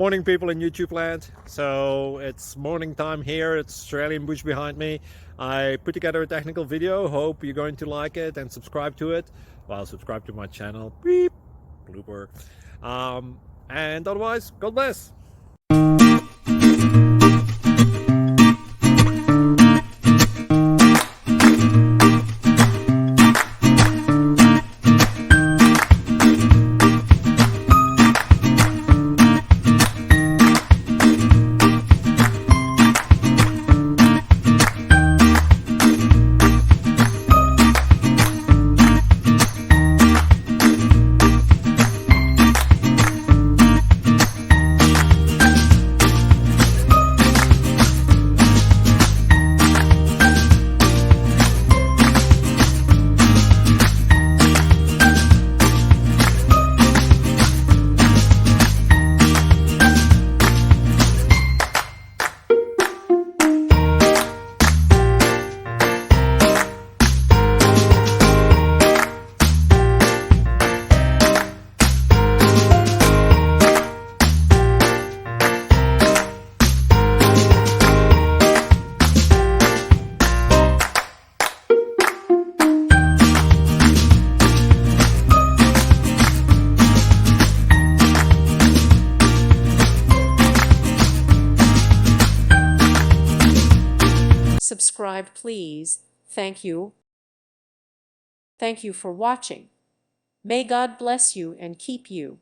Morning, people in YouTube land. So it's morning time here. It's Australian bush behind me. I put together a technical video. Hope you're going to like it and subscribe to it. Well, subscribe to my channel. Beep. Blooper. And otherwise, God bless. Subscribe, please. Thank you. Thank you for watching. May God bless you and keep you.